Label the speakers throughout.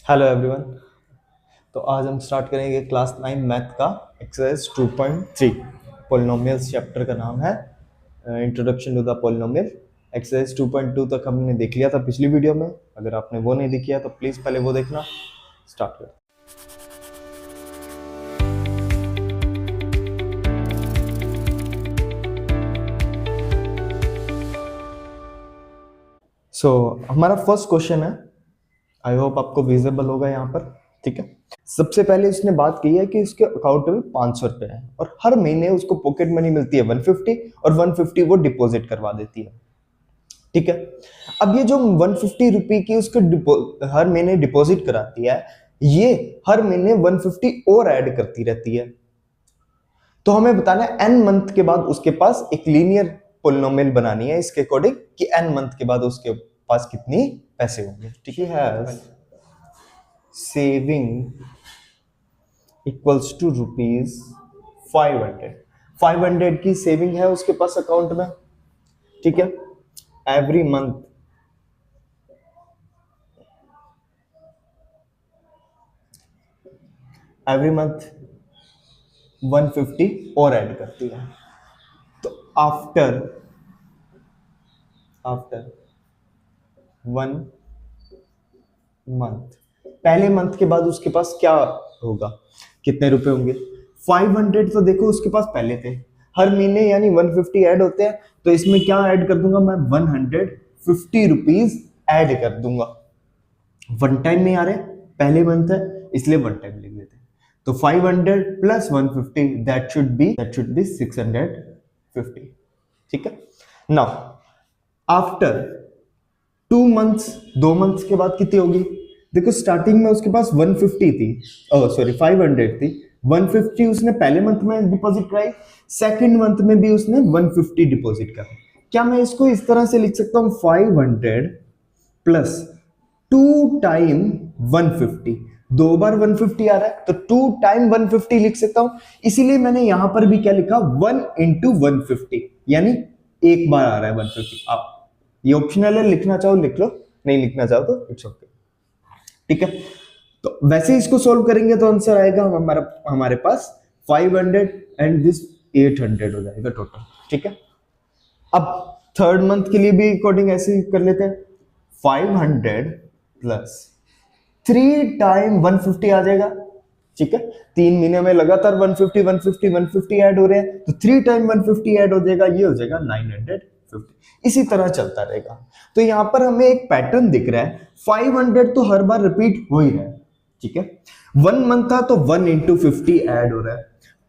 Speaker 1: Hello everyone. तो आज हम स्टार्ट करेंगे क्लास 9 मैथ का एक्सरसाइज 2.3। पॉलिनोमियल्स चैप्टर का नाम है introduction to the polynomial. Exercise 2.2 तक हमने देख लिया था पिछली वीडियो में। अगर आपने वो नहीं देखी है तो प्लीज़ पहले वो देखना। स्टार्ट करें। हमारा फर्स्ट क्वेश्चन है, आई होप आपको विजिबल होगा यहाँ पर। ठीक है, सबसे पहले उसने बात की है कि उसके अकाउंट में 500 रुपए है और हर महीने उसको पॉकेट मनी मिलती है 150 और 150 वो डिपॉजिट करवा देती है। ठीक है, अब ये जो 150 रुपए की उसको हर महीने डिपॉजिट कराती है, ये हर महीने 150 और ऐड करती रहती है। तो हमें बताना है n मंथ के बाद उसके पास एक लीनियर पोलिनोमियल बनानी है इसके अकॉर्डिंग कि n मंथ के बाद उसके पास कितनी पैसे होंगे। ठीक है, सेविंग इक्वल्स टू ₹500। 500 की सेविंग है उसके पास अकाउंट में। ठीक है, एवरी मंथ एवरी मंथ 150 और ऐड करती है। तो आफ्टर 1 मंथ, पहले मंथ के बाद उसके पास क्या होगा, कितने रुपए होंगे। 500 तो देखो उसके पास पहले थे, हर महीने यानी 150 ऐड होते हैं, तो इसमें क्या ऐड कर दूंगा मैं, 150 रुपीज ऐड कर दूंगा। वन टाइम में आ रहे, पहले मंथ है इसलिए वन टाइम लिख देते हैं। तो 500 प्लस 150 दैट शुड बी 650। ठीक है, नाउ आफ्टर 2 मंथ्स, 2 मंथ्स के बाद कितनी होगी। देखो स्टार्टिंग में उसके पास 150 थी, सॉरी 500 थी। 150 उसने पहले मंथ में डिपॉजिट कराई, सेकंड मंथ में भी उसने 150 डिपॉजिट करा। क्या मैं इसको इस तरह से लिख सकता हूं, 500 प्लस 2 टाइम 150, 2 बार 150 आ रहा है तो 2 टाइम 150 लिख सकता हूं। इसीलिए मैंने यहां पर भी क्या लिखा, 1 इंटू 150, यानी एक बार आ रहा है 150। आप ये ऑप्शनल है, लिखना चाहो लिख लो, नहीं लिखना चाहो तो इट्स ओके। ठीक है, तो वैसे इसको सोल्व करेंगे तो आंसर आएगा हमारे पास 500 एंड दिस 800 हो जाएगा टोटल। ठीक है, अब थर्ड मंथ के लिए भी अकॉर्डिंग ऐसे ही कर लेते हैं। 500 प्लस 3 टाइम 150 आ जाएगा। ठीक है, 3 महीने में लगातार 150 150 150 ऐड हो रहे हैं, तो 3 टाइम 150 ऐड हो जाएगा, ये हो जाएगा 950। इसी तरह चलता रहेगा। तो यहां पर हमें एक पैटर्न दिख रहा है, 500 तो हर बार रिपीट हो ही रहा है। ठीक है, 1 मंथ था तो 1 इंटू 50 ऐड हो रहा है,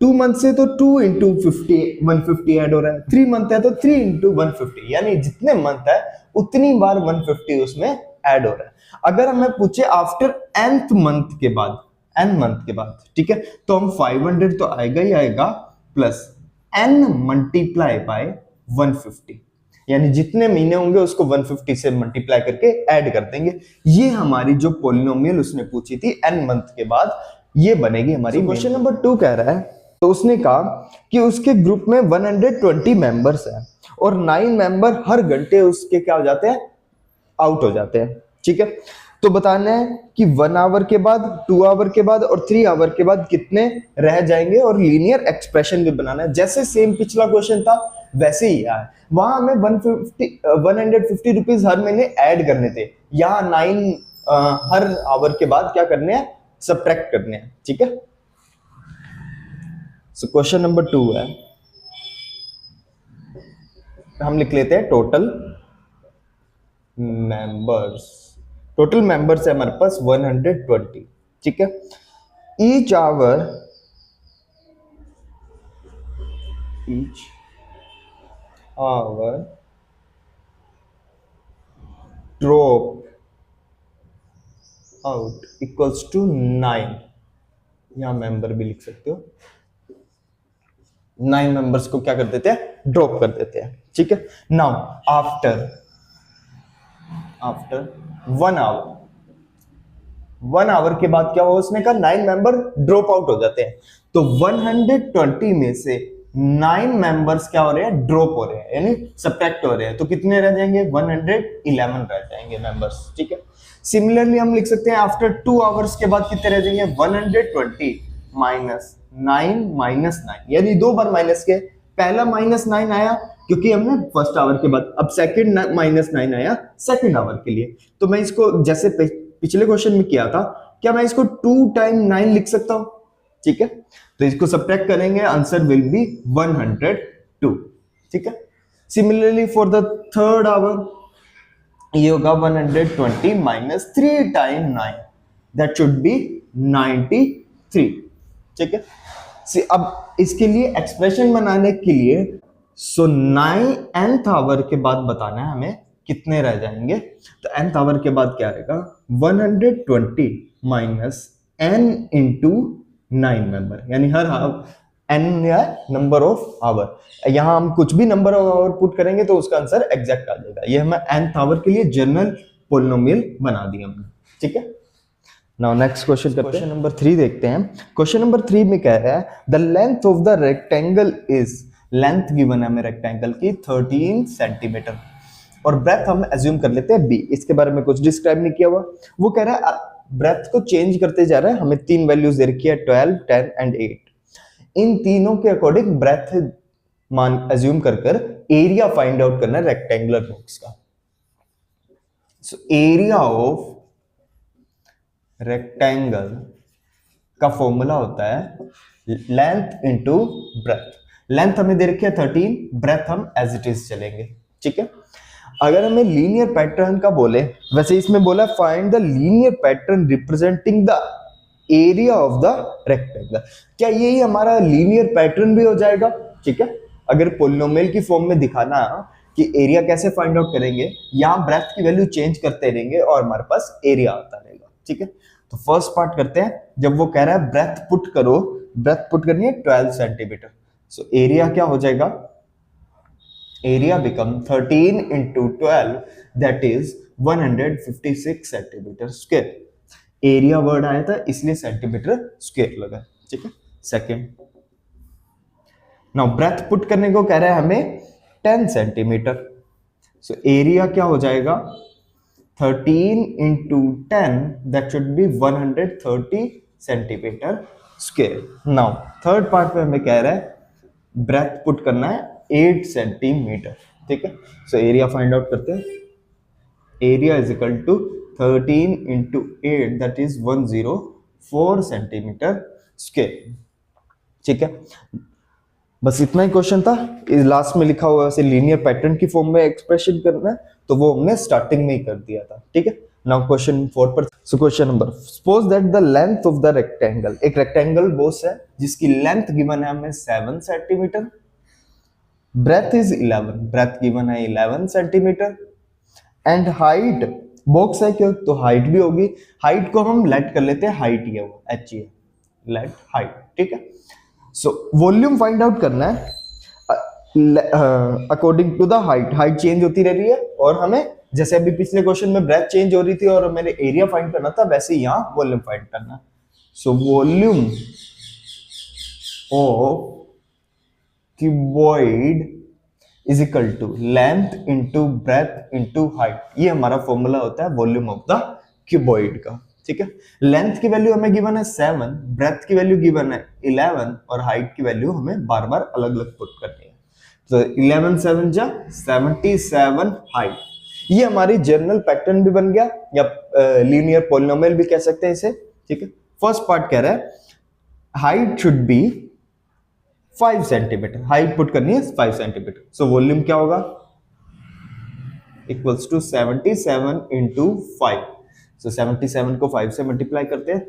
Speaker 1: 2 मंथ से तो 2 इंटू 150 ऐड हो रहा है, 3 मंथ है तो 3 इंटू 150, यानी जितने मंथ है उतनी बार 150 उसमें ऐड हो रहा है। अगर हमें पूछे आफ्टर nth मंथ के बाद, n मंथ के बाद, ठीक है, तो हम 500 तो आएगा ही आएगा प्लस n मल्टीप्लाई बाय 150, यानी जितने महीने होंगे उसको 150 से मल्टीप्लाई करके ऐड कर देंगे। ये हमारी जो पॉलिनोमियल उसने पूछी थी n मंथ के बाद, ये बनेगी हमारी। क्वेश्चन नंबर 2 कह रहा है, तो उसने कहा कि उसके ग्रुप में 120 मेंबर्स हैं और 9 मेंबर हर घंटे उसके क्या हो जाते हैं, आउट हो जाते हैं। ठीक है, तो बताना है कि 1 आवर के बाद, 2 आवर के बाद और 3 आवर के बाद कितने रह जाएंगे, और लीनियर एक्सप्रेशन भी बनाना है। जैसे सेम पिछला क्वेश्चन था वैसे ही है, वहां हमें 150 रुपीज हर महीने ऐड करने थे, यहाँ 9 हर आवर के बाद क्या करने हैं, सब्ट्रैक्ट करने हैं। ठीक है, सो क्वेश्चन नंबर 2 है, हम लिख लेते हैं टोटल मेंबर्स। टोटल मेंबर्स है हमारे पास 120। ठीक है, each hour drop out equals to 9, यहां मेंबर भी लिख सकते हो। 9 मेंबर्स को क्या कर देते हैं, ड्रॉप कर देते हैं। ठीक है, नाउ आफ्टर 1 आवर के बाद क्या हुआ, उसने कहा 9 मेंबर ड्रॉप आउट हो जाते हैं, तो 120 में से 9 मेंबर्स क्या हो रहे हैं, ड्रॉप हो रहे हैं, यानी सब्ट्रैक्ट हो रहे हैं, तो कितने रह जाएंगे, 111 रह जाएंगे मेंबर्स। ठीक है, सिमिलरली हम लिख सकते हैं आफ्टर 2 आवर्स के बाद कितने रह जाएंगे 120 माइनस 9 माइनस 9, यानी 2 बार माइनस के, पहला माइनस 9 आया क्योंकि हमने फर्स्ट आवर के बाद, अब सेकंड माइनस 9 आया सेकंड आवर के लिए। तो मैं इसको जैसे पिछले क्वेश्चन में किया था, क्या मैं इसको 2 टाइम 9 लिख सकता हूं? ठीक है, तो इसको सब्ट्रैक्ट करेंगे, आंसर विल बी 102। ठीक है, similarly for the third hour ये होगा 120 minus 3 time 9, that should be 93। ठीक है, अब इसके लिए एक्सप्रेशन बनाने के लिए 9th आवर के बाद बताना है हमें कितने रह जाएंगे। तो nth आवर के बाद क्या रहेगा 120 माइनस n इंटू 9 मेंबर, यानी हर n या नंबर ऑफ आवर। यहां हम कुछ भी नंबर ऑफ आवर पुट करेंगे तो उसका आंसर एग्जैक्ट आ जाएगा। ये हमें nth आवर के लिए जनरल पोलिनोमियल बना दिया हमने। ठीक है, नाउ नेक्स्ट क्वेश्चन करते हैं। क्वेश्चन नंबर 3 देखते हैं। क्वेश्चन नंबर 3 में कह रहा है the length of the rectangle is, length given है हमें रेक्टेंगल की 13 सेंटीमीटर और ब्रेथ हम एज्यूम कर लेते हैं b। इसके बारे में कुछ डिस्क्राइब नहीं किया हुआ। वो कह रहा है ब्रेथ को चेंज करते जा रहा है, हमें 3 वैल्यूज दे रखी है 12, 10 एंड 8। इन तीनों के अकॉर्डिंग ब्रेथ मान एज्यूम कर एरिया फाइंड आउट करना है रेक्टेंगुलर बॉक्स का। सो एरिया ऑफ रेक्टेंगल का फॉर्मूला होता है लेंथ इनटू ब्रेथ। लेंथ हमें दे रखी है 13, ब्रेथ हम एज इट इज चलेंगे। ठीक है, अगर हमें लीनियर पैटर्न का बोले, वैसे इसमें बोला find the linear pattern representing the area of the rectangle, क्या यही हमारा लीनियर पैटर्न भी हो जाएगा? ठीक है, अगर पोलिनोमियल की फॉर्म में दिखाना कि एरिया कैसे फाइंड आउट करेंगे, यहां ब्रेथ की वैल्यू चेंज करते रहेंगे और हमारे पास एरिया आता रहेगा। ठीक है, तो फर्स्ट पार्ट करते हैं। जब वो कह रहा है ब्रेथ पुट करो, ब्रेथ पुट करनी है 12 सेंटीमीटर, सो एरिया क्या हो जाएगा, area become 13 into 12 that is 156 centimetre square. Area word आया था इसलिए सेंटीमीटर स्क्वायर लगा। ठीक है, सेकेंड नाउ ब्रेथ पुट करने को कह रहा है हमें 10 सेंटीमीटर, सो एरिया क्या हो जाएगा 13 into 10 that should B 130 centimetre square. Now third part में हमें कह रहा है ब्रेथ पुट करना है 8 सेंटीमीटर। ठीक है, सो एरिया फाइंड आउट करते हैं। Area is equal to 13 into 8 that is 104 centimetre square. ठीक है, बस इतना ही क्वेश्चन था। इस लास्ट में लिखा हुआ है लीनियर पैटर्न की फॉर्म में एक्सप्रेशन करना है, तो वो हमने स्टार्टिंग में ही कर दिया था। ठीक है, नाउ क्वेश्चन 4 पर। So question number, suppose that the length of the rectangle, एक रेक्टेंगल बॉक्स है जिसकी लेंथ गिवन है हमें 7 centimetre, breadth is 11, breadth given है 11 सेंटीमीटर एंड हाइट, बॉक्स है क्यों तो हाइट भी होगी, हाइट को हम लेट कर लेते हैं, हाइट ही है वो h है, लेट हाइट। ठीक है, सो वॉल्यूम फाइंड आउट करना है according to the height. Height change होती रह रही है और हमें जैसे अभी पिछले क्वेश्चन में ब्रेथ चेंज हो रही थी और मैंने एरिया फाइंड करना था, वैसे यहां वॉल्यूम फाइंड करना है। So volume of cuboid is equal to length into breadth into height, ये हमारा फॉर्मूला होता है वॉल्यूम ऑफ द क्यूबॉइड का। ठीक है, लेंथ की वैल्यू हमें गिवन है 7, ब्रेथ की वैल्यू गिवन है 11 और हाइट की वैल्यू हमें बार बार अलग अलग पुट करनी है। तो 11 7 जा 77 हाइट, ये हमारी जनरल पैटर्न भी बन गया या लीनियर पॉलिनोमियल भी कह सकते हैं इसे। ठीक है, फर्स्ट पार्ट कह रहा है height should be 5 centimetre, height put करनी है 5 सेंटीमीटर। सो वॉल्यूम क्या होगा इक्वल्स टू 77 इंटू 5। सो 77 को 5 से मल्टीप्लाई करते हैं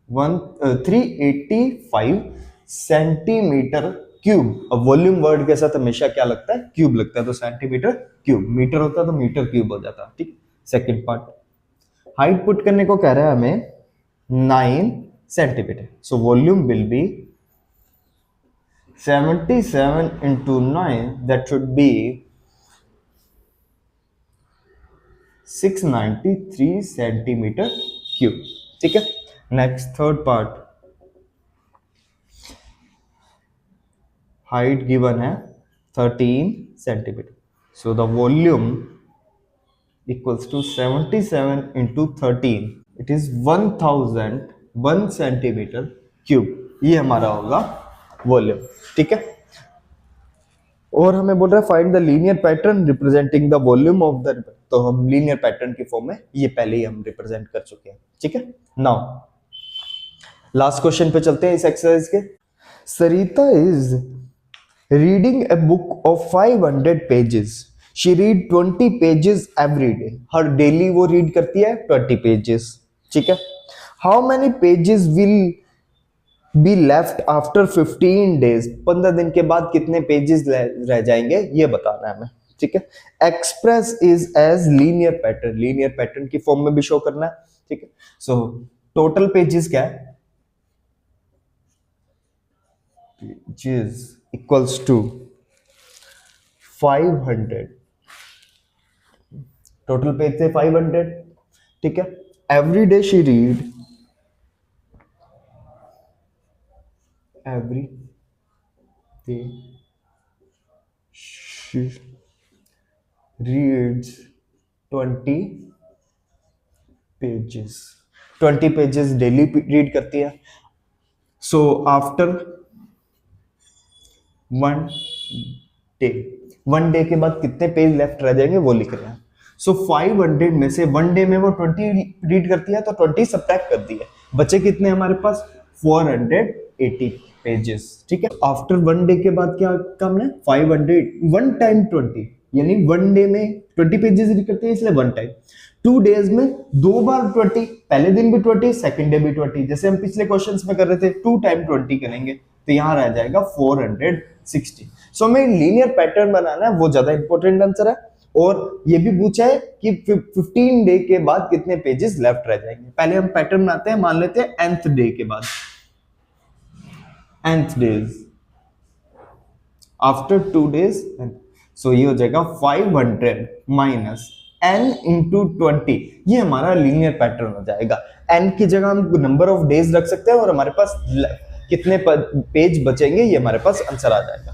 Speaker 1: 385 सेंटीमीटर क्यूब। अब वॉल्यूम वर्ड के साथ हमेशा क्या लगता है, क्यूब लगता है, तो सेंटीमीटर क्यूब, मीटर होता तो मीटर क्यूब हो जाता। ठीक, सेकंड पार्ट, हाइट पुट करने को कह रहा है हमें 9 centimetre, so volume will be 77 into 9 that should be 693 centimetre cube. ठीक है, next third part, height given है 13 centimetre, so the volume equals to 77 into 13, it is 1001 centimetre cube. ये हमारा होगा वॉल्यूम, ठीक है। और हमें बोल रहा है find the linear pattern representing the volume of the, तो हम लीनियर पैटर्न की फॉर्म में ये पहले ही हम रिप्रेजेंट कर चुके हैं, ठीक है। नाउ लास्ट क्वेश्चन पे चलते हैं इस एक्सरसाइज के। Sarita is reading a book of 500 pages, she read 20 pages every day, हर डेली वो रीड करती है 20 पेजेस, ठीक है। How many pages will be left after 15 days, 15 दिन के बाद कितने पेजेस रह जाएंगे ये बताना है हमें, ठीक है। Express is as linear pattern, linear pattern की फॉर्म में भी शो करना है, ठीक है। सो टोटल पेजेस क्या है, pages equals to 500, total page थे 500, ठीक है। Every day she read, every day she reads 20 pages, 20 pages daily read करती है। सो आफ्टर 1 डे के बाद कितने पेज लेफ्ट रह जाएंगे वो लिख रहे हैं। सो 500 में से 1 डे में वो 20 रीड करती है, तो 20 सब्ट्रैक्ट कर दिए, बचे कितने हमारे पास 480 पेजेस, ठीक है। आफ्टर 1 डे के बाद क्या काम है, 500 1 टाइम 20, यानी 1 डे में 20 पेजेस रीड करते हैं, इसलिए 1 टाइम। 2 डेज में 2 बार 20, पहले दिन भी 20, सेकंड डे भी 20, जैसे हम पिछले क्वेश्चंस में कर रहे थे 2 टाइम 20 करेंगे, तो यहां रह जाएगा 460। सो हमें लीनियर पैटर्न बनाना है, वो ज्यादा इंपॉर्टेंट आंसर है। और ये भी पूछा है कि 15 डे के बाद कितने पेजेस लेफ्ट रह जाएंगे। पहले हम पैटर्न बनाते हैं, मान लेते हैं nth डे के बाद, nth डेज आफ्टर 2 डेज, सो ये हो जाएगा 500 माइनस n इंटू 20, ये हमारा लीनियर पैटर्न हो जाएगा। n की जगह हम नंबर ऑफ डेज रख सकते हैं और हमारे पास कितने पेज बचेंगे ये हमारे पास आंसर आ जाएगा।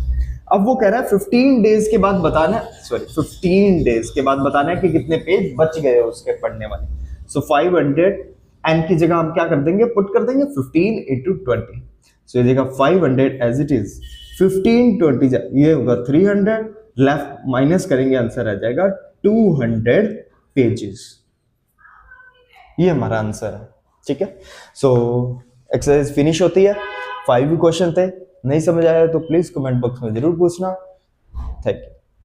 Speaker 1: अब वो कह रहा है 15 डेज के बाद बताना है, 15 डेज के बाद बताना है कि कितने पेज बच गए उसके पढ़ने वाले। सो 500 n की जगह हम क्या कर देंगे, पुट कर देंगे 15 इंटू 20, सो ये जगह 500 एज इट इज, 15 20 ये होगा 300, लेफ्ट माइनस करेंगे आंसर आ जाएगा 200 पेजेस, ये हमारा आंसर है, ठीक है। सो एक्सरसाइज फिनिश होती है। 5 क्वेश्चन थे, नहीं समझ आया तो प्लीज कमेंट बॉक्स में जरूर पूछना। Thank you.